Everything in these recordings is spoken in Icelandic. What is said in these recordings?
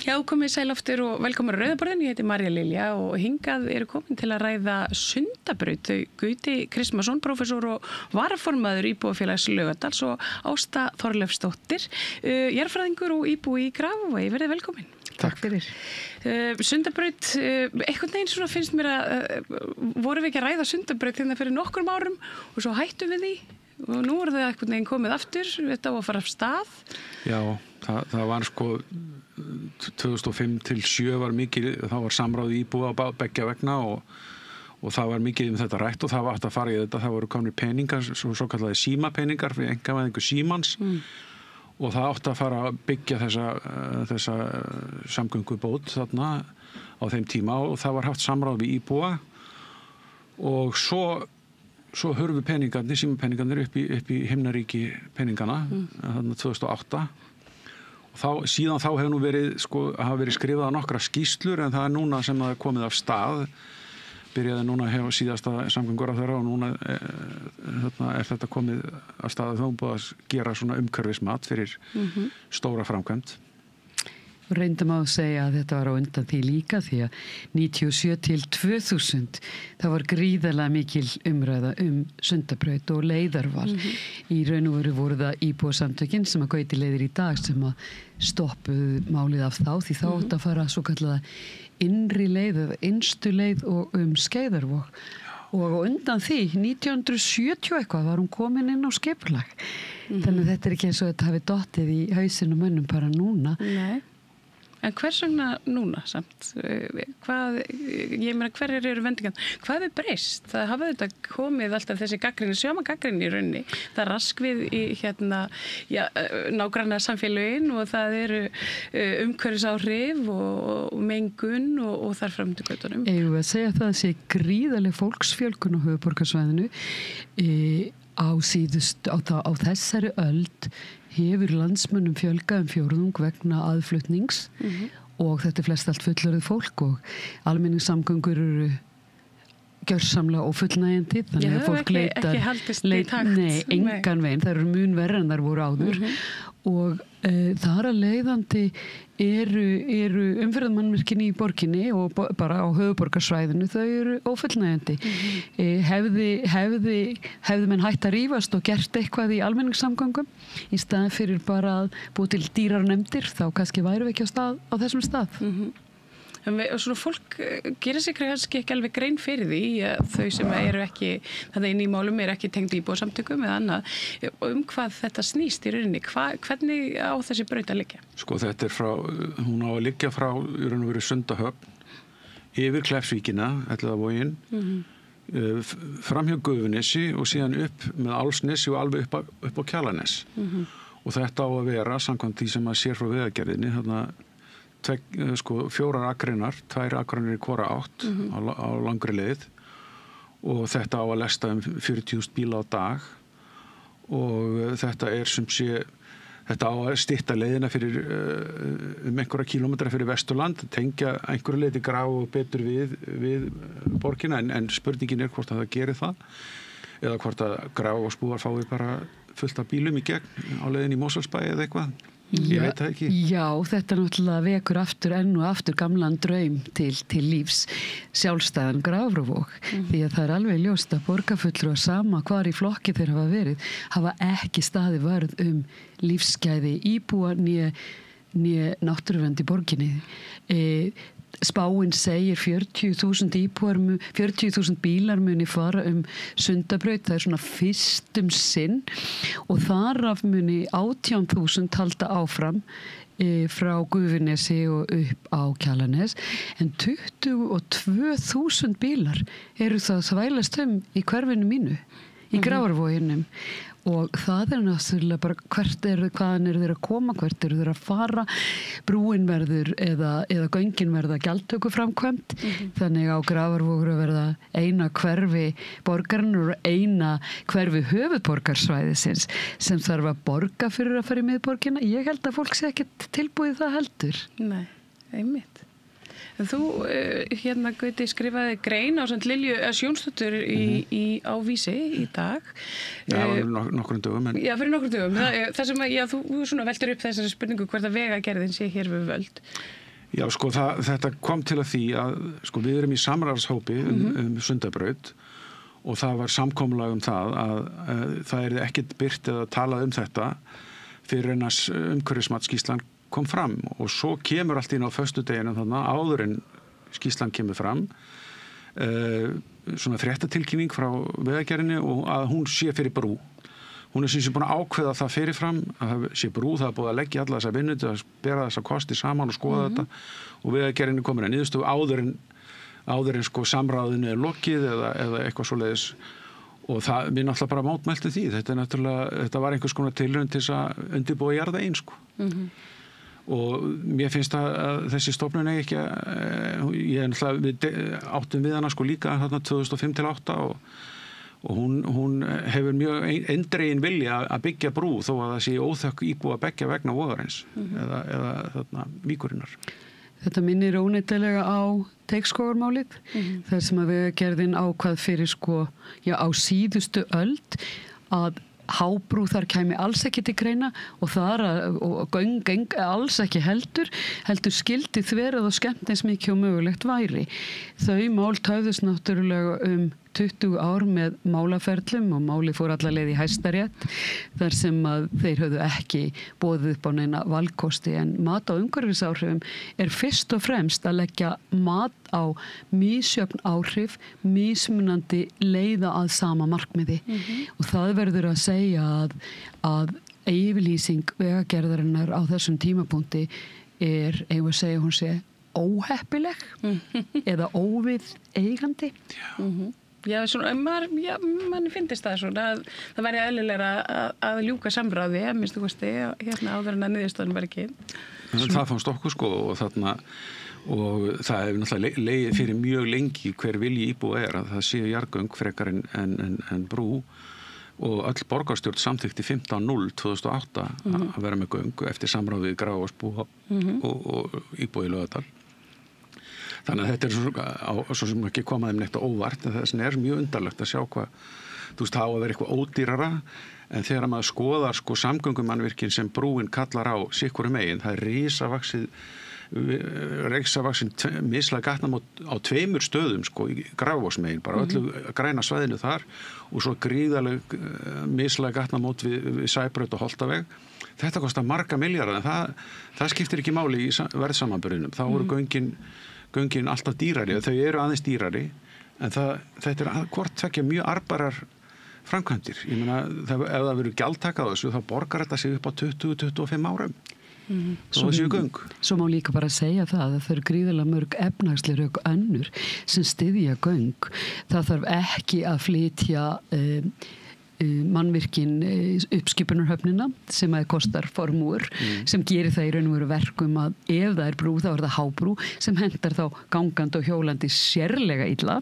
Já, komið sæl aftur og velkomin á Rauðaborðin. Ég heiti Marja Lilja og hingað eru komin til að ræða Sundabraut. Þau Gauti Kristmansson, prófessor og varaformaður Íbúafélags Laugardals og Ásta Þorleifsdóttir, jarðfræðingur og íbúi í Grafarvogi. Verið velkomin. Takk fyrir. Sundabraut, einhvern veginn svona finnst mér að vorum við ekki að ræða Sundabraut þegar fyrir nokkrum árum og svo hættum við því og nú er það einhvern veginn komið aftur, þetta á að fara af stað. Já, það var sko 2005 til 2007 var mikið, þá var samráð íbúa á beggja vegna og það var mikið þetta rætt og það var aftur að fara í þetta, það voru komnir peningar, svo kallaði símapeningar fyrir einkavæðingu Símans og það átti að fara að byggja þessa samgöngubót þarna á þeim tíma og það var haft samráð við íbúa og svo hurfu peningarnir, símapeningarnir upp í himnaríki peningana þarna 2008 og síðan þá hefur nú hafa verið skrifað nokkra skýrslur en það er núna sem það er komið af stað byrjaði núna að hefa síðasta samgönguráðherra og núna er þetta komið af stað að þá búið að gera svona umhverfismat fyrir stóra framkvæmd. Reyndum að segja að þetta var á undan því líka því að 97 til 2000 það var gríðarlega mikil umræða Sundabraut og leiðarval. Í raun og veru voru það íbúasamtökin sem að Gauti leiðir í dag sem að stoppuðu málið af þá því þá átti að fara svo kallaða innri leið eða innstu leið og Skeiðarvog. Og á undan því 1970 eitthvað var hún komin inn á skipulag. Þannig að þetta er ekki eins og þetta hafi dottið í hausinn og mönnum bara núna. Nei. En hvers vegna núna samt? Ég meina, hverjar eru vendingan? Hvað er breyst? Það hafa þetta komið alltaf þessi gagnrýni, sjóma gagnrýni í rauninni. Það rask við í nágranna samfélögin og það eru umhverfisáhrif og mengun og þar fram til göttunum. Eigum við að segja það að sé gríðarleg fólksfjölgun á höfuðborgarsvæðinu á þessari öld hefur landsmönnum fjölgað fjórðung vegna aðflutnings og þetta er flest allt fullorðið fólk og almenningssamgöngur eru gjörsamlega ófullnægjandi þannig að fólk ekki haldist í takt. Nei, engan veginn, það eru mun verra en þær voru áður og þar að leiðandi eru umferðarmannvirkin í borginni og bara á höfuðborgarsvæðinu þau eru ófullnægjandi. Hefði menn hætt að rífast og gert eitthvað í almenningssamgöngum í staðan fyrir bara að búið til dýrarnefndir þá kannski væru við ekki á þessum stað. Og svona fólk gerir sig kannski ekki alveg grein fyrir því að þau sem eru ekki það inn í málum eru ekki tengd íbúasamtökum eða annað hvað þetta snýst í rauninni hvernig á þessi braut að liggja? Sko þetta hún á að liggja frá í raun og veru Sundahöfn yfir Kleppsvíkina, Elliðavoginn framhjá Gufunesi og síðan upp með Álfsnesi og alveg upp á Kjalarnes og þetta á að vera samkvæmt því sem að sér frá Vegagerðinni þarna 4 akreinar, 2 akreinar í hvora átt á langri leið og þetta á að lesta 40.000 bíla á dag og þetta er sem sé þetta á að stytta leiðina fyrir einhverja kílómetra fyrir Vesturland tengja einhverja leið til Graf og betur við borgina en spurningin er hvort að það gerir það eða hvort að Graf og Spúar fái bara fullt af bílum í gegn á leiðin í Mosfellsbæ eða eitthvað. Ég veit það ekki. Já, þetta náttúrulega vekur aftur enn og aftur gamlan draum til lífs sjálfstæðan Grafravog því að það er alveg ljóst að borgarfulltrúar sama hvar í flokki þeir hafa verið hafa ekki staðið vörð lífsgæði íbúa né náttúruvernd í borginni. Spáin segir 40.000 íbúar, 40.000 bílar muni fara Sundabraut, það er svona fyrst sinn og þar af muni 18.000 halda áfram frá Gufunesi og upp á Kjalarnes en 22.000 bílar eru það þvælast í hverfinu mínu í Grafarvoginum og það er náttúrulega bara hvaðan eru þeir að koma, hvert eru þeir að fara brúin verður eða göngin verða gjaldtöku framkvæmt þannig á Grafarvogur að verða eina hverfi borgarinn og eina hverfi höfuðborgarsvæðisins sem þarf að borga fyrir að fara í miðborgina. Ég held að fólk sé ekkert tilbúið það heldur. Nei, einmitt. Þú, Gauti, skrifaði grein á Lilju Sjónsdóttur á Vísi í dag. Já, nokkrum dögum. Já, fyrir nokkrum dögum. Það sem þú veltir upp þessari spurningu hvert að Vegagerðin sé hér við völd. Já, sko, þetta kom til að því að sko, við erum í samráðshópi um Sundabraut og það var samkomulag um það að það er ekkert birt eða talað um þetta fyrir en að umhverfismatsskýrslan kom fram og svo kemur allt inn á föstudeginu þarna áður en skýrslan kemur fram svona fréttatilkynning frá Vegagerðinni og að hún sé fyrir brú. Hún er sem sé búin að ákveða það fyrirfram að það sé brú, það er búið að leggja alla þessa vinnu til að bera þessa kosti saman og skoða þetta og Vegagerðinni komin að niðurstöðu áður en sko samráðinu er lokið eða eitthvað svoleiðis og það, við náttúrulega bara mótmæltum því. Þetta var einhvers konar tilraun til þess að undirbúa jarðveginn sko. Og mér finnst að þessi stofnun eigi ekki við áttum við hana sko líka þarna 2005-2008 og hún hefur mjög eindregin vilja að byggja brú þó að það sé óþökk íbúa beggja vegna vogarins eða þarna víkurinnar. Þetta minnir óneitanlega á Teigsskógarmálið þar sem að Vegagerðin ákvað fyrir sko á síðustu öld að hábrú þar kæmi alls ekki til greina og göng alls ekki heldur skildi þverað og skemmt eins mikið og mögulegt væri. Þau mál töfðust náttúrulega 20 ár með málaferlum og máli fór alla leið í Hæstarétt þar sem að þeir höfðu ekki boðið upp á neina valkosti en mat á umhverfisáhrifum er fyrst og fremst að leggja mat á misjöfn áhrif, mismunandi leiða að sama markmiði og það verður að segja að yfirlýsing Vegagerðarinnar á þessum tímapunkti er, eigum að segja hún sé óheppileg eða óvið eigandi. Já, manni finnst það svona að það væri eðlilegra að ljúka samráði að minnstu kosti áður en að niðurstöðun var ekki. Það fannst okkur sko og þarna og það hefur náttúrulega legið fyrir mjög lengi hver vilji íbúa er að það séu jarðgöng frekar en brú og öll borgarstjórn samþykkti 15.0/2008 að vera með göng eftir samráði Grafarvogsbú og íbúa í Laugardal. Þannig að þetta er svo sem ekki komaði neitt á óvart en þess vegna er mjög undarlegt að sjá hvað þú veist, það á að vera eitthvað ódýrara en þegar maður skoðar sko samgöngumannvirkin sem brúin kallar á sikkurum megin, það er risavaksin mislæg gatnamót á 2 stöðum sko í Grafarvogsmegin, bara öllu græna svæðinu þar og svo gríðaleg mislæg gatnamót við Sæbraut og Holtaveg. Þetta kostar marga milljarða en það skiptir ekki máli í verðsamanburðinum. Þá voru göngin alltaf dýrari, þau eru aðeins dýrari en þetta er hvort tvekja mjög arðbærar framkvæmdir. Ég meina, ef það verður gjaldtaka á þessu þá borgar þetta sig upp á 20-25 árum. Svo má líka bara segja það að það eru gríðarlega mörg efnahagsleg rök önnur sem styðja göng. Það þarf ekki að flytja mannvirkin uppskipunarhöfnina sem að kostar formúur sem gerir það í raun og veru verkum að ef það er brú þá er það hábrú sem hendar þá gangandi og hjólandi sérlega illa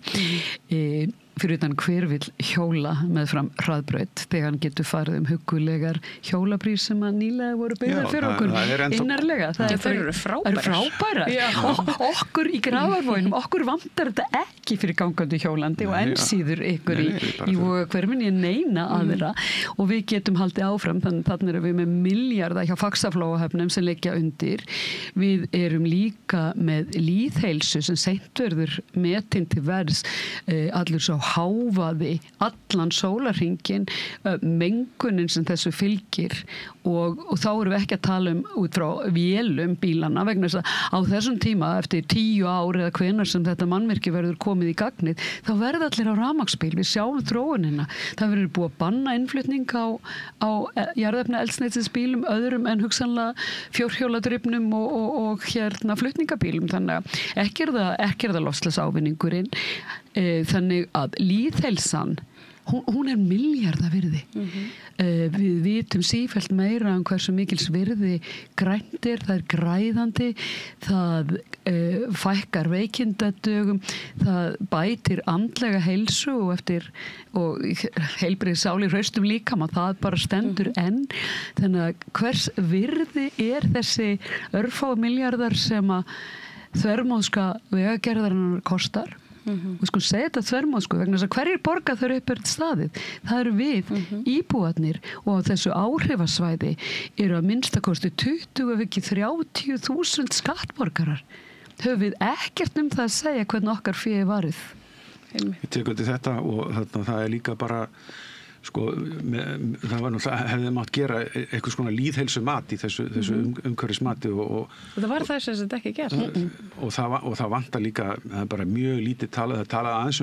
fyrir utan hver vill hjóla með fram hraðbraut þegar hann getur farið huggulegar hjólabrýr sem að nýlega voru byggðar fyrir okkur innarlega. Það eru frábærar. Okkur í Grafarvoginum, okkur vantar þetta ekki fyrir gangandi hjólandi og enn síður ykkur í hverfinn ég neina aðra og við getum haldið áfram þannig erum við með milljarða hjá Faxaflóahöfnum sem liggja undir. Við erum líka með lýðheilsu sem seint verður metin til verðs allur svo hávaði allan sólarhringinn, mengunin sem þessu fylgir og þá erum við ekki að tala út frá vélum bílana vegna þess að á þessum tíma eftir 10 ár eða hvenær sem þetta mannvirki verður komið í gagnið þá verða allir á rafmagnsbíl, við sjáum þróunina. Það verður búið að banna innflutning á jarðefna eldsneytisbílum öðrum en hugsanlega fjórhjóladrifnum og flutningabílum þannig að ekki er það loftslagsávinningurinn. Þannig að lýðheilsan hún er milljarða virði. Við vitum sífellt meira um hversu mikils virði grænt er, það er græðandi, það fækkar veikindadögum, það bætir andlega heilsu og heilbrigð sálir hraustum líkama, það bara stendur enn. Þannig að hvers virði er þessi örfá milljarðar sem að þvermóðska vegagerðarinnar kostar? og sko segja þetta þvermóð sko vegna þess að hverjir borga þau upp staðið, það eru við íbúarnir og á þessu áhrifasvæði eru að minnstakosti 20 ef ekki 30.000 skattborgarar. Höfum við ekkert það að segja hvernig okkar fé er varið. Ég tek undir þetta og það er líka bara sko, það var náttúrulega hefði mátt gera eitthvað svona lýðheilsu mat í þessu umhverfismati og það var þess að þetta ekki gert og það vantar líka, það er bara mjög lítið talað aðeins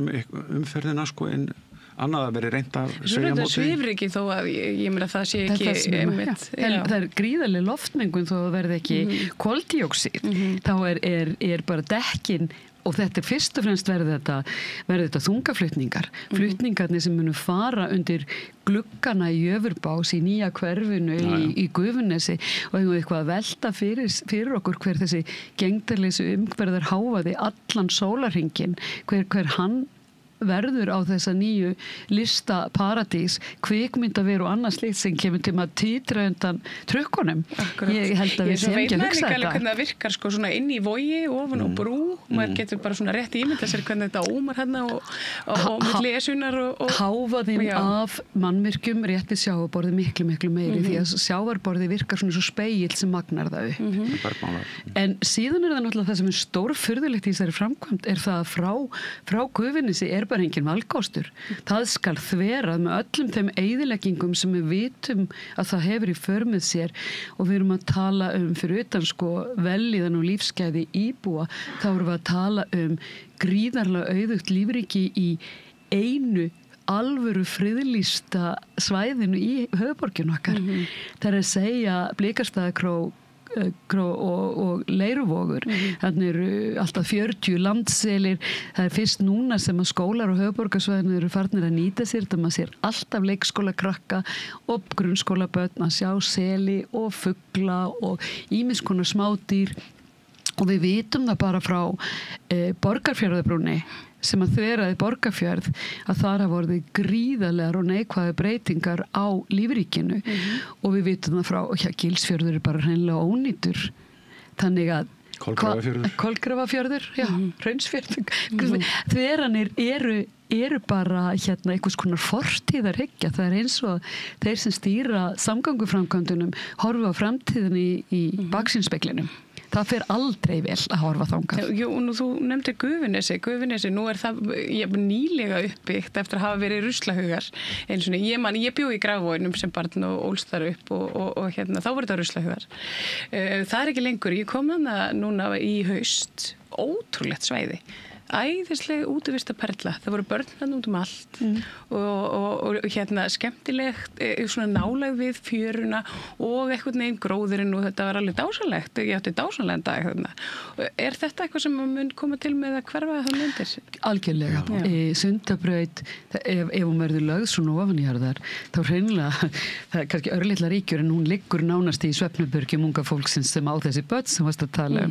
umferðina sko en annað að veri reynt að segja móti. Það svifir ekki þó að ég meina það sé ekki einmitt. Það er gríðarleg loftmengun þó að verði ekki koldíoxíð. Þá er bara dekkin og þetta fyrst og fremst verði þetta þungaflutningar. Flutningarnir sem munu fara undir gluggana í Jöfurbás í nýja hverfinu í Gufunesi og eigum eitthvað að velta fyrir okkur hver þessi gengdarleysu umhverfðar hávaði allan sólarhringinn, hver hann verður á þessa nýju listaparadís, kvikmyndaver og annað slíkt sem kemur til að títra undan trukkunum. Ég held að við séum ekki að hugsa þetta. Ég veit ekki hvernig það virkar sko svona inn í vogi ofan á brú, maður getur bara svona rétt ímynda sér hvernig þetta ómar hérna og milli Esjunnar og hávaðinn af mannvirkjum rétt við sjávarborði miklu meiri því að sjávarborði virkar svona svo spegill sem magnar það upp. En síðan er það náttúrulega það sem er stórfurðulegt í þessari framkvæmd er það að frá Gufunesi er bara engin valkostur. Það skal þverað með öllum þeim eyðileggingum sem við vitum að það hefur í för með sér og við erum að tala fyrir utan sko vellíðan og lífsgæði íbúa, þá erum við að tala gríðarlega auðugt lífríki í einu alvöru friðlýsta svæðinu í höfuðborginu okkar. Það er að segja Blikastaðakró og Leiruvogur. Þannig eru alltaf 40 landselir. Það er fyrst núna sem að skólar og höfuðborgarsvæðinu eru farnir að nýta sér þetta. Maður sér alltaf leikskólakrakka og grunnskólabörn að sjá seli og fugla og ýmiss konar smádýr og við vitum það bara frá Borgarfjarðarbrúnni sem að þveraði Borgarfjörð að þar hafa orðið gríðarlegar og neikvæðar breytingar á lífríkinu og við vitum það frá Gilsfjörður er bara hreinlega ónýtur þannig að Kolgrafafjörður, já, Hraunsfjörður þveranir eru bara einhvers konar fortíðarhyggja. Það er eins og þeir sem stýra samgönguframkvæmdunum horfa á framtíðinni í baksýnisspeglinum. Það fer aldrei vel að horfa þangað. Jú, nú þú nefndir Gufunesi, nú er það nýlega uppbyggt eftir að hafa verið ruslahaugar. Eins og ég bjó í Grafvoginum sem barn og ólst þar upp og þá voru þetta ruslahaugar. Það er ekki lengur. Ég kom þarna núna í haust, ótrúlegt svæði. Æðisleg útivistarperla. Það voru börn þarna út allt og skemmtilegt svona nálæg við fjöruna og einhvern veginn gróðurinn og þetta var alveg dásanlegt. Ég átti dásanlegan dag þarna. Er þetta eitthvað sem mun koma til með að hverfa það myndir? Algjörlega. Sundabraut, ef hún verður lögð svona ofanjarðar, þá hreinlega það er kannski örlitla ríkjur en hún liggur nánast í svefnherbergjum unga fólksins sem á þessi börn sem varst að tala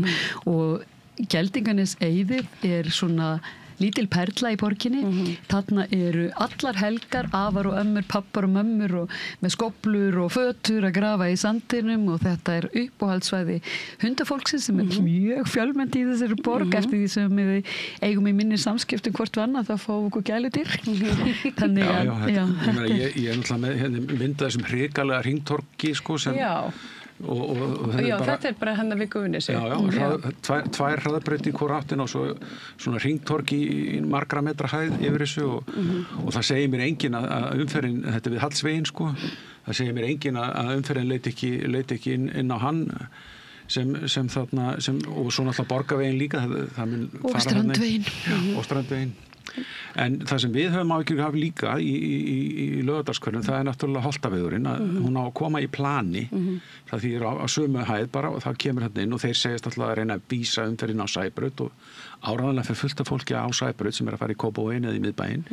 og Geldinganes eyðið er svona lítil perla í borginni. Þarna eru allar helgar, afar og ömmur, pappar og mömmur og með skóflur og fötur að grafa í sandinum og þetta er uppáhaldssvæði hundafólksins sem er mjög fjölmennt í þessari borg eftir því sem við eigum í minni samskiptum hvort við annað þá fáum okkur gæludýr. Þannig að ég er náttúrulega með myndað þessum hrikalega hringtorgi sko sem þetta er bara hennar við Gufunesi. Tvær hraðabraut í hvora áttina og svo svona hringtorg í margra metra hæð yfir þessu og það segir mér enginn að umferðin, þetta við Hallsveginn sko, það segir mér enginn að umferðin leit ekki inn á hann sem þarna og svo náttúrulega Borgarveginn líka það mun og Strandveginn og Strandveginn. En það sem við höfum áhyggjur hafa líka í Laugardalskörnum, það er náttúrulega Holtavegurinn að hún á að koma í plani það þýðir á sömu hæð bara og það kemur hérna inn og þeir segjast alltaf að reyna að vísa umferðin á Sæbraut og áræðanlega fyrir fullt af fólki á Sæbraut sem er að fara í Kópavoginn eða í miðbæinn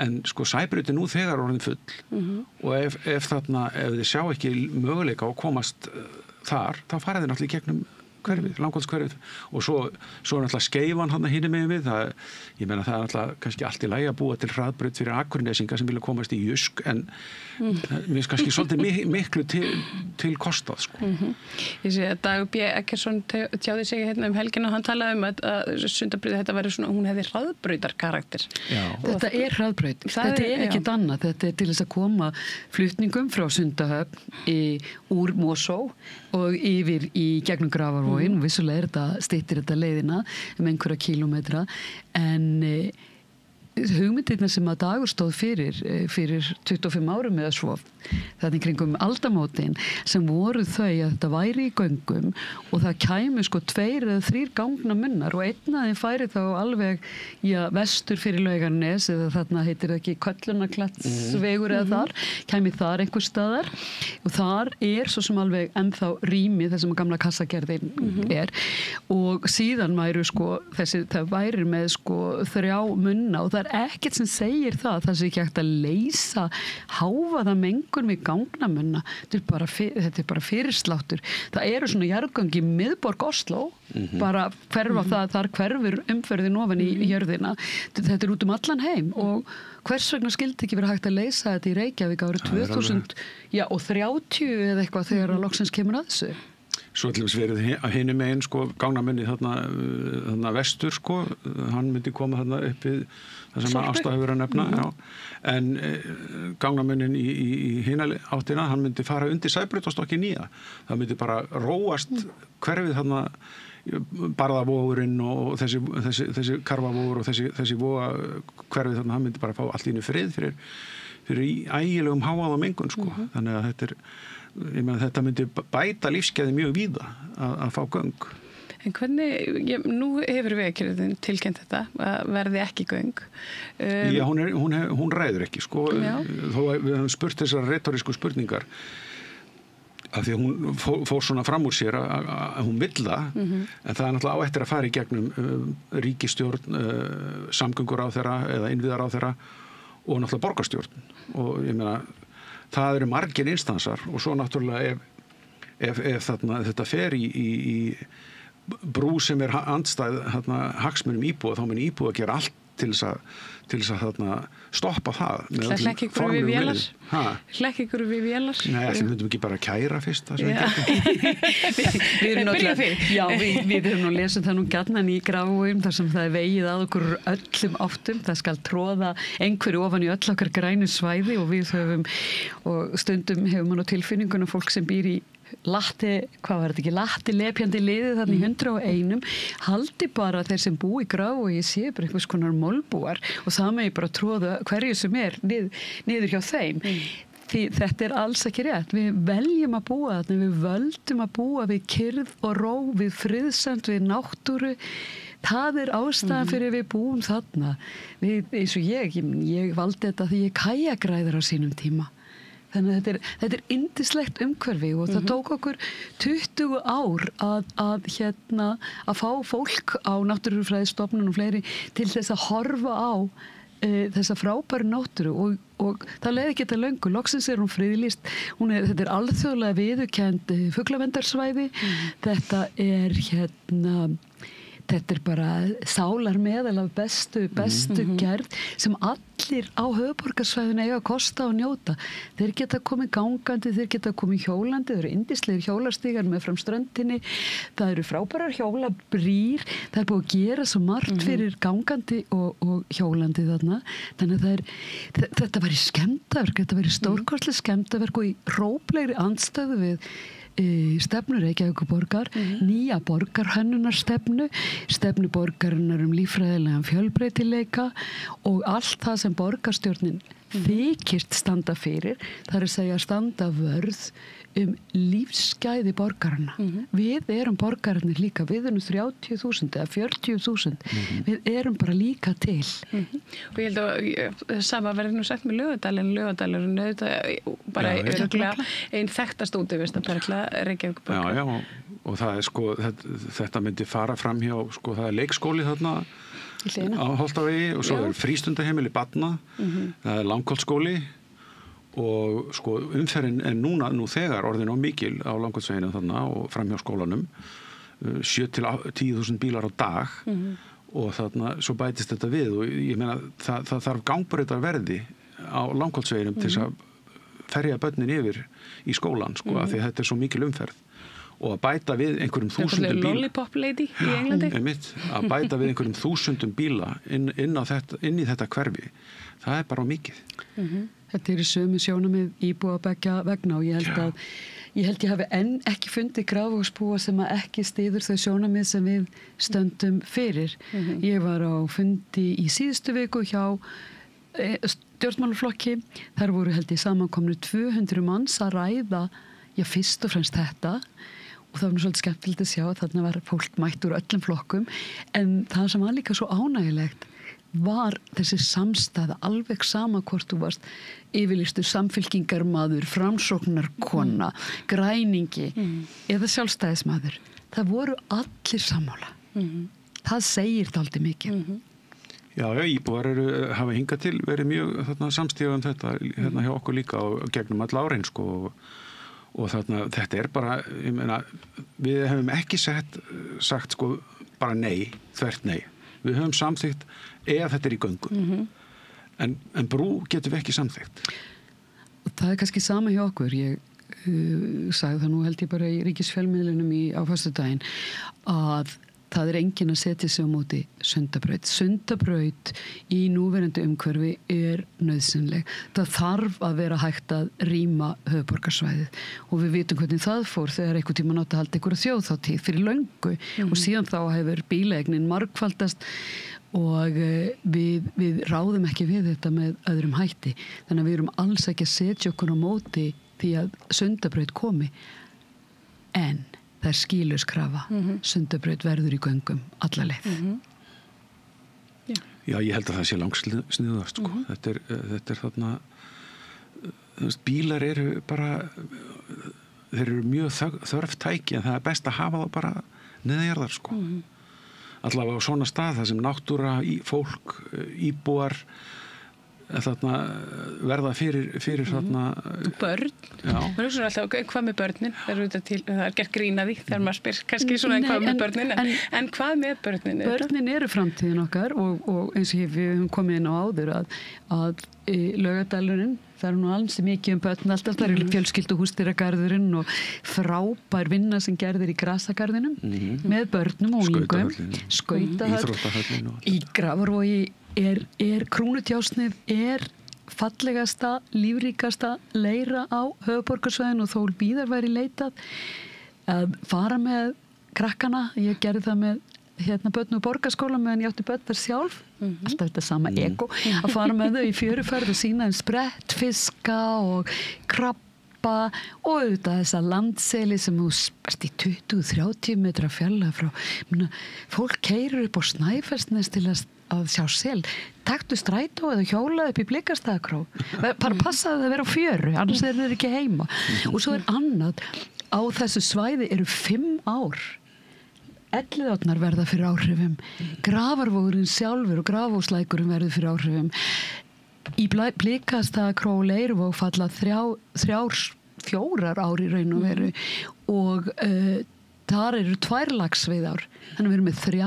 en sko Sæbraut er nú þegar orðin full og ef þið sjá ekki möguleika á að komast þar, þá fara þið náttúrulega í gegnum hverfið, Langholtskverfið og svo er náttúrulega Skeifan hann hinni megin við það, ég meina það er náttúrulega kannski allt í lagi að búa til hraðbraut fyrir Akurnesinga sem vilja komast í Jusk en mér finnst kannski svolítið miklu til kostað, sko. Ég sé að Dagur B. Eggertsson tjáði sig hérna helgina og hann talaði að Sundabraut, þetta væri svona, hún hefði hraðbrautarkarakter. Þetta er hraðbraut. Þetta er ekkert annað. Þetta er til þess að koma flutningum frá Sundahöfn úr Mosó og yfir í gegnum Grafarvoginn. Vissulega styttir þetta leiðina einhverja kílómetra, en hugmyndirna sem að Dagur stóð fyrir 25 árum eða svo, þannig kringum aldamótin, sem voru þau að þetta væri í göngum og það kæmi 2 eða 3 gangnamunnar og einn af þeim færi þá alveg vestur fyrir Laugarnes, eða þarna heitir það ekki Köllunarklatsvegur eða þar, kæmi þar einhver staðar og þar svo sem alveg ennþá rými þar sem gamla kassagerðin og síðan væru það væri með 3 munna og það ekkert sem segir það sé ekki hægt að leysa hávaða mengun við gangnamunna. Þetta er bara fyrirsláttur. Það eru svona jarðgöng í miðborg Oslo, bara hverfa þar hverfur umferðin ofan í jörðina. Þetta er út allan heim og hvers vegna skildi ekki verið hægt að leysa þetta í Reykjavík árið 2030 eða eitthvað þegar að loksins kemur að þessu. Svo til þess verið að hinum megin, gangnamunni þarna vestur, hann myndi koma þarna upp við það sem Ásta hefur að nefna, en gangnamunnin í hina áttina, hann myndi fara undir Sæbrautarstokki nýja. Það myndi bara róast hverfið þarna Barðavogurinn og þessi Karfavogur og þessi voga hverfið þarna, hann myndi bara fá allt í einu frið fyrir ægilegum hávaða mengun, Þannig að þetta myndi bæta lífsgæði mjög víða að fá göng. En hvernig, nú hefur Vegagerðin tilkynnt þetta, að verði ekki göng. Já, hún ræður ekki, þó við höfum spurt þessar retorísku spurningar, af því að hún fór svona fram úr sér að hún vill það, en það er náttúrulega á eftir að fara í gegnum ríkisstjórn, samgönguráðherra eða innviðaráðherra og náttúrulega borgarstjórn. Og ég meina, það eru margir instansar og svo náttúrulega ef þetta fer í brú sem er andstæð hagsmunum íbúa, þá mun íbúa að gera allt til þess að stoppa það. Hlekk ykkur við vélar? Hlekk ykkur við vélar? Nei, við myndum ekki bara kæra fyrst. Við höfum nú lesið það nú gjarnan í Grafarvoginum þar sem það er vegið að okkur öllum áttum. Það skal tróða einhverju ofan í öll okkar grænu svæði og við höfum, og stundum hefum við nú tilfinningun og fólk sem býr í latti lepjandi liði þannig 101 haldi bara þeir sem búi í Grafarvogi sé bara einhvers konar málbúar og það megi bara tróða hverju sem er niður hjá þeim. Því þetta er alls ekki rétt. Við veljum að búa þarna, við völdum að búa við kyrrð og ró, við friðsæld, við náttúru. Það er ástæðan fyrir við búum þarna. Eins og ég valdi þetta því ég kajakræður á sínum tíma. Þannig að þetta er yndislegt umhverfi og það tók okkur 20 ár að fá fólk á Náttúrufræðistofnun og fleiri til þess að horfa á þessa frábæru náttúru og það leiði ekki þetta löngu. Loksins er hún friðlýst. Þetta er alþjóðlega viðurkennd fuglavendarsvæði. Þetta er bara sálar meðal af bestu gerð sem allir á höfuðborgarsvæðinu eiga að kosta og njóta. Þeir geta komið gangandi, þeir geta komið hjólandi, þeir eru yndislegir hjólastígar með fram ströndinni, það eru frábærar hjólabrýr, það er búið að gera svo margt fyrir gangandi og hjólandi þarna. Þannig að þetta væri skemmdarverk, þetta væri stórkostleg skemmdarverk og í róplegri andstæðu við stefnu Reykjavíkurborgar, nýja borgarhönnunarstefnu, stefnu borgarinnar líffræðilegan fjölbreytileika og allt það sem borgarstjórnin þykist standa fyrir, það er að segja standa vörð lífsgæði borgarana. Við erum borgararnir líka, við erum 30.000 eða 40.000, við erum bara líka til. Og ég held að sama verði nú sagt með Laugardalinn bara örugglega ein þekktast útivistarperla Reykjavíkurborgar. Já, og það er þetta myndi fara fram hjá, það er leikskóli þarna á Holtavegi og svo er frístundaheimili barna, það er Langholtsskóli og umferðin er nú þegar orðin á mikil á Langholtsveginu þarna og fram hjá skólanum 7-10.000 bílar á dag og þarna svo bætist þetta við og ég meina það þarf gangbrautarverði á Langholtsveginum til þess að ferja börnin yfir í skólan sko, af því að þetta svo mikil umferð og að bæta við einhverjum þúsundum bíla lollipop lady í Englandi að bæta við einhverjum þúsundum bíla inn í þetta hverfi það bara mikið Þetta eru sömu sjónarmið íbúa beggja vegna og ég held ég hafi enn ekki fundið Grafarvogsbúa sem að ekki styður þau sjónarmið sem við stöndum fyrir. Ég var á fundi í síðustu viku hjá stjórnmálaflokki. Þar voru held ég samankomnu 200 manns að ræða, fyrst og fremst þetta og það var nú svolítið skemmtilegt að sjá að þarna var fólk mætt úr öllum flokkum en það sem var líka svo ánægilegt var þessi samstæða alveg sama hvort þú varst yfirlýstur samfylkingarmaður, framsóknarkona, græningi eða sjálfstæðismaður. Það voru allir sammála. Það segir dálítið mikið. Já, íbúar hafa hingað til verið mjög samstíða þetta hérna hjá okkur líka og gegnum all árin sko og þetta bara, ég meina, við hefum ekki sagt sko bara nei, þvert nei. Við höfum samþykkt ef þetta í göngum. En brú getum við ekki samþykkt. Það kannski sama hjá okkur. Ég sagði það nú held ég bara í ríkisfjölmiðlunum á föstudaginn að það enginn að setja sig á móti Sundabraut. Sundabraut í núverandi umhverfi nauðsynleg. Það þarf að vera hægt að rýma höfuðborgarsvæðið og við vitum hvernig það fór þegar einhvern tímann átti að halda einhverja þjóðhátíð fyrir löngu og síðan þá hefur bílaeignin margfaldast og við ráðum ekki við þetta með öðrum hætti. Þannig að við erum alls ekki að setja okkur á móti því að Sundabraut komi. En það er skýlauskrafa. Sundabraut verður í göngum alla leið. Já, ég held að það sé langsniðast sko. Þetta er þarna bílar eru bara þeir eru mjög þörf tæki en það er best að hafa það bara neðjarðar sko. Allavega á svona stað þar sem náttúra, fólk, íbúar þarna verða fyrir þarna börn. Það er svona alltaf hvað með börnin? Það er gert grín að því þegar maður spyr kannski svona hvað með börnin en hvað með börnin? Börnin eru framtíðin okkar og eins og við höfum komið inn á áður að Laugardalurinn það er nú alls mikið börn alltaf, það er fjölskylduhúsdýragarðurinn og frábær vinna sem gerðir í grasagarðinum með börnum og unglingum skautahöll í Grafarvogi Krúnutjásnið fallegasta, lífríkasta leira á höfuðborgarsvæðinu og þó bíðar væri leitað að fara með krakkana, ég gerði það með börn og borgarskóla meðan ég átti börn þar sjálf alltaf þetta sama ego að fara með þau í fjöruferð og sína sprettfiska og krabba og auðvitað þessa landseli sem þú spart í 20-30 metra fjalla frá fólk keyrir upp á Snæfellsnes til að sjá sel taktu strætó eða hjóla upp í Blikastaðakró bara passaði að vera á fjöru annars er þeir ekki heima og svo annað á þessu svæði eru 5 ár Elliðárnar verða fyrir áhrifum Grafarvogurinn sjálfur og Grafarvogslækurinn verður fyrir áhrifum í Blikastaðakró og Leiruvog falla 3-4 ár í raun og veru og þar eru 2 laxveiðár þannig að við erum með 3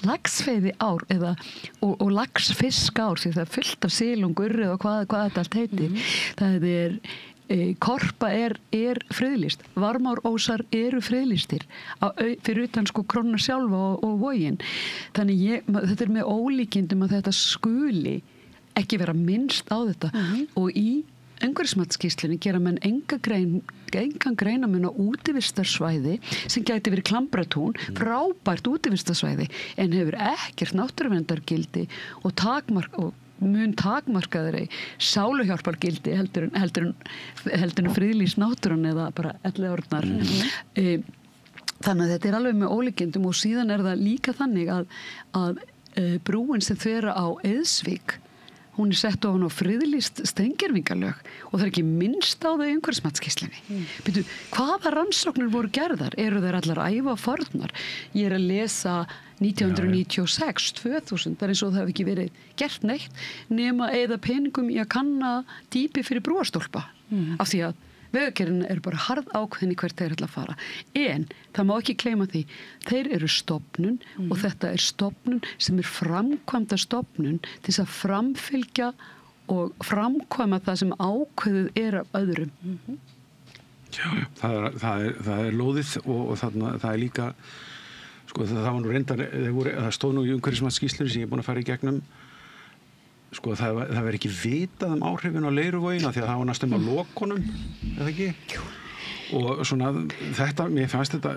laxveiði ár og laxfiskár því það er fullt af síl og gurrið og hvað þetta allt heitir það er Korpa er friðlýst Varmárósar eru friðlýstir fyrir utan sko Krónuna sjálfa og Vogin þannig þetta er með ólíkindum að þetta skuli ekki vera minnst á þetta og í umhverfismatsskýrslunni gera menn engan greinamun á útivistarsvæði sem gæti verið Klambratún frábært útivistarsvæði en hefur ekkert náttúruverndargildi og mun takmarkaðri sáluhjálpargildi heldur en friðlýs náttúran eða bara Elliðárnar þannig að þetta er alveg með ólíkindum og síðan er það líka þannig að brúin sem þvera á Eiðsvík hún er sett ofan á friðlýst steingervingalög og það er ekki minnst á þau í umhverfismatsskýrslunni. Hvaða rannsóknir voru gerðar? Eru þeir allar æva fornar? Ég er að lesa 1996, 2000, það er eins og það hefði ekki verið gert neitt nema eða peningum í að kanna dýpi fyrir brúarstólpa af því að Vegagerðin er bara harð ákveðin í hvert þeir ætla að fara. En það má ekki gleyma því, þeir eru stofnun og þetta er stofnun sem er framkvæmda stofnun til þess að framfylgja og framkvæma það sem ákveðið af öðrum. Já, það er lóðið og þarna, það er líka sko það var nú reyndar það stóð nú í umhverfismatsskýrslunni sem ég er búin að fara í gegnum sko það verður ekki vitað áhrifin á Leiruvogina því að það var næstum á lokunum eða ekki og svona þetta, mér fannst þetta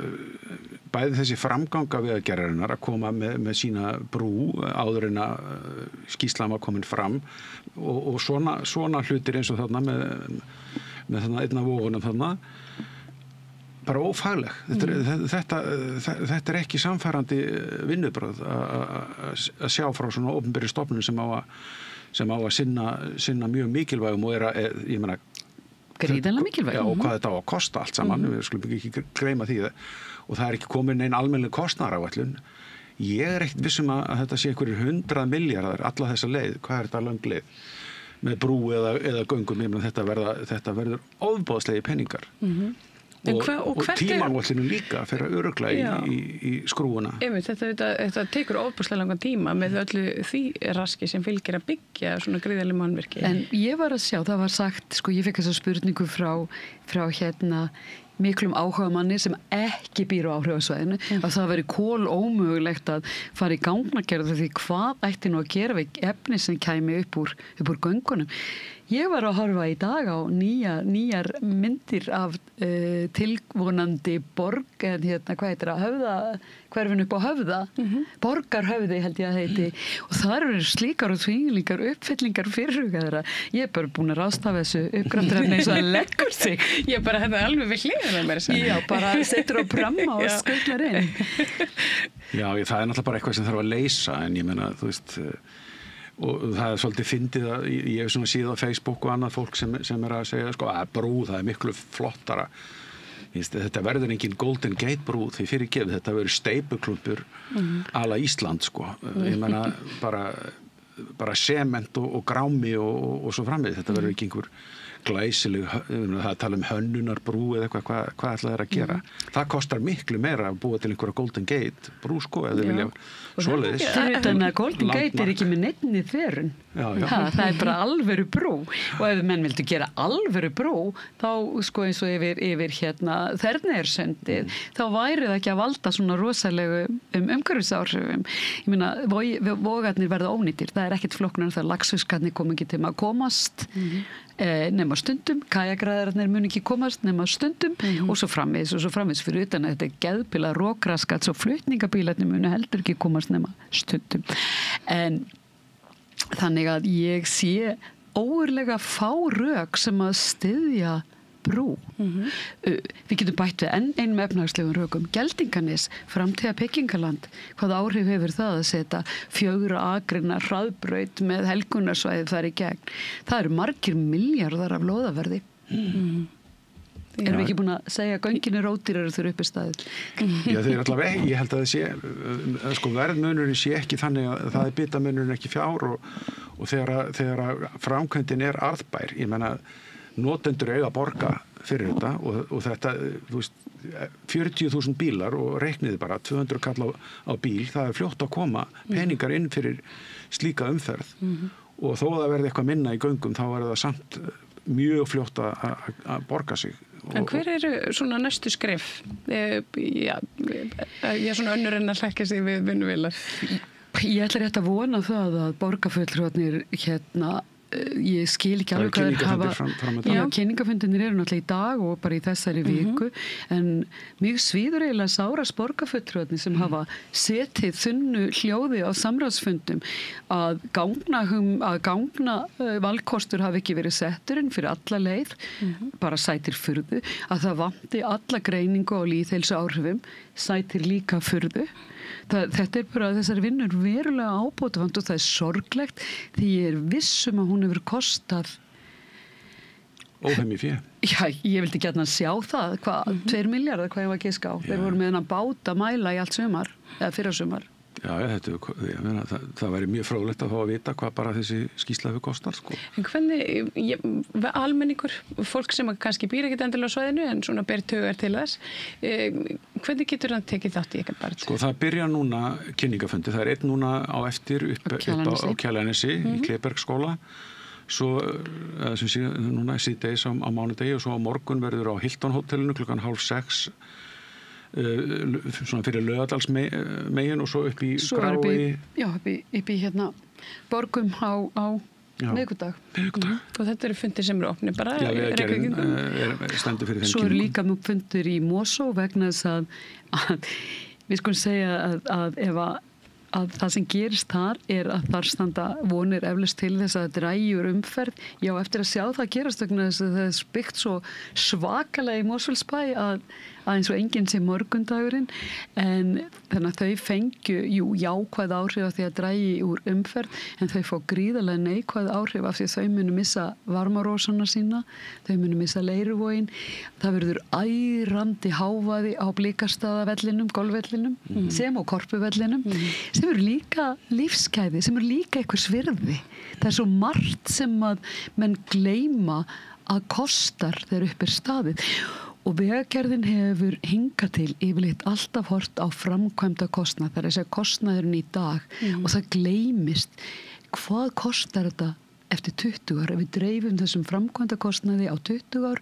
bæði þessi framganga vegagerðarinnar að koma með sína brú áður en að skýrslan var komin fram og svona hlutir eins og þarna með þarna einn af vogunum þarna bara ófagleg. Þetta ekki samfærandi vinnubrögð að sjá frá svona opinberri stofnun sem á að sinna mjög mikilvægum og ég meina gríðarlega mikilvæg. Já, og hvað þetta á að kosta allt saman, við skulum ekki gleyma því og það ekki komin neinn almennileg kostnaðaráætlun. Ég ekkert vissum að þetta sé einhverjir 100 milljarðar alla þessa leið, hvað þetta löng leið með brú eða göngum, ég meina þetta verður ofboðslegi peningar. Og tímaáætlunum líka fyrir að örugla í skrúuna. Þetta tekur ofboðslega langan tíma með öllu því raski sem fylgir að byggja svona gríðarleg mannvirki. En ég var að sjá, það var sagt, sko ég fekk þessa spurningu frá hérna miklum áhugamanni sem ekki býr á áhrifasvæðinu að það veri kolómögulegt að fara í gangnagerð því hvað ætti nú að gera við efni sem kæmi upp úr göngunum. Ég var að horfa í dag á nýjar myndir af tilvonandi borg en hérna hvað heitir það, hverfin upp á Höfða, Borgarhöfði held ég að heiti og þar eru slíkar og þvílingar uppfyllingar fyrirhugaðra. Ég er bara búin að ráðstafa þessu uppgraftrefni eins og það leggur sig. Ég er bara þetta alveg við hliðina mér. Já, bara setur á pramma og skullar inn. Já, það er náttúrulega bara eitthvað sem þarf að leysa en ég meina, þú veist og það svolítið fyndið að ég hef svona síðan á Facebook og annað fólk sem að segja sko að brú, það miklu flottara þetta verður engin Golden Gate brú því fyrirgefið, þetta verður steipuklumpur ala Ísland sko ég meina bara sement og grámi og svo framvið, þetta verður ekki einhver glæsileg, það tala hönnunarbrú eða eitthvað, hvað ætla þeir að gera það kostar miklu meira að búa til einhverja Golden Gate brú sko, eða vilja svoleiðis. Þannig að Golden Gate er ekki með neinni þverun það er bara alvöru brú og ef menn vildu gera alvöru brú þá sko eins og yfir hérna Þerneyjarsundið þá væri það ekki að valda svona rosalegu umhverfisáhrifum ég meina, vogarnir verða ónýtir það er ekkert flokknar það laxfiskarnir kom ekki til að komast nema stundum, kajakræðarnir mun ekki komast nema stundum og svo framvegis fyrir utan að þetta er geðbíla rokraskat svo flutningabílarnir munu heldur ekki komast nema stundum en þannig að ég sé ógurlega fá rök sem að styðja brú. Við getum bætt við einum efnahagslegum rökum. Geldinganes, framtíða Pekingaland. Hvað áhrif hefur það að setja 4 akrina hraðbraut með helgunarsvæði þar í gegn? Það eru margir milljarðar af lóðaverði. Erum við ekki búin að segja að göngin er ódýrar þurr uppi staðið? Já, þeir er allavega ég held að það sé, sko verðmunurinn sé ekki þannig að það er bitamunurinn ekki fjár og þegar framkvæmdin er arðbær, ég meina notendur eiga að borga fyrir þetta og þetta, þú veist 40.000 bílar og reikniði bara 200 kall á bíl, það er fljótt að koma peningar inn fyrir slíka umferð og þó að það verði eitthvað minna í göngum þá er það samt mjög fljótt að borga sig. En hver eru svona næstu skref? Ég er svona önnur en að hlækja sig við vinnuvélar. Ég ætla rétt að vona það að borgarfulltrúarnir hérna ég skil ekki alveg hvað þeir hafa kynningafundinir eru náttúrulega í dag og bara í þessari viku en mjög svíður eiginlega sárast borgarfulltrúarnir sem hafa setið þunnu hljóði á samráðsfundum að gangna valkostur hafi ekki verið setturinn fyrir alla leið bara sætir furðu að það vanti alla greiningu á lýðheilsu áhrifum sætir líka furðu þetta er bara þessari vinnur verulega ábótavant og það er sorglegt því ég er vissum að hún hefur kostað óhemmi fé. Já, ég vildi gjarnan sjá það, 2 milljarðar hvað ég var að giska á. Þeir voru með hennan bát að mæla í allt sumar, eða fyrra sumar. Já, ég meina, það væri mjög fróðlegt að fá að vita hvað bara þessi skýrsla hefur kostar, sko. En hvernig, almenningur, fólk sem kannski býr ekkert endilega á svæðinu en svona ber tugar til þess, hvernig getur það tekið þátt í ykkar barn? Sko, það byrja núna kynningafundi, það er einn núna á eftir upp á Kjalarnesi í Klébergsskóla, svo sem sé núna síðdegis á mánudegi og svo á morgun verður á Hilton hótelinu 5:30 svona fyrir Laugardalsmegin og svo upp í Grái. Já, upp í hérna Borgum á miðvikudag. Og þetta eru fundir sem eru opni bara? Já, Vegagerðin stendur fyrir þeim. Svo eru líka nú fundir í Mosó vegna þess að við skulum segja að ef að það sem gerist þar að þar standa vonir eflaust til þess að drægjur umferð. Já, eftir að sjá það gerast vegna þess að það er byggt svo svakalega í Mosfellsbæ að eins og enginn sé morgundagurinn, en þannig að þau fengju jákvæð áhrif af því að drægi úr umferð, en þau fá gríðarlega neikvæð áhrif af því að þau munu missa varmarósana sína, þau munu missa Leiruvoginn, það verður ærandi hávaði á Blikastaðavellinum, golfvellinum, sem á Korpuvellinum, sem eru líka lífskæði, sem eru líka einhvers virði. Það er svo margt sem að menn gleyma að kostar þegar upp er staðið. Og Vegagerðin hefur hingað til yfirleitt alltaf hort á framkvæmda kostnað, það er þess að kostnaðurinn í dag og það gleymist hvað kostar þetta eftir 20 ár, ef við dreifum þessum framkvæmda kostnaði á 20 ár,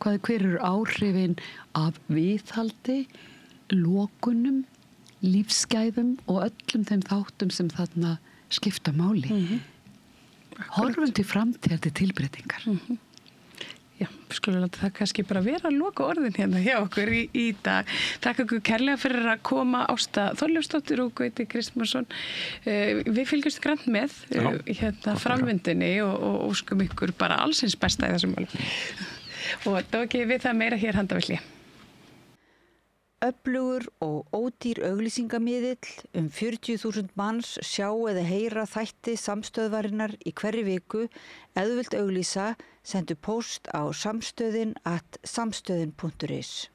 hver eru áhrifin af viðhaldi, lokunum, lífsgæðum og öllum þeim þáttum sem þarna skipta máli. Horfum til framtíðar til tilbreytingar. Já, skulum láta það kannski bara vera að loka orðin hérna hjá okkur í dag. Takk okkur kærlega fyrir að koma, Ásta Þorleifsdóttir og Gauti Kristmansson. Við fylgjumst grannt með hérna framvindunni og óskum ykkur bara allsins besta í þessum málum. Og þá ekki við það meira hér handavilli. Öflugur og ódýr auglýsingamiðill 40.000 manns sjá eða heyra þætti samstöðvarinnar í hverri viku. Ef þú vilt auglýsa, sendu póst á samstöðin@samstöðin.is.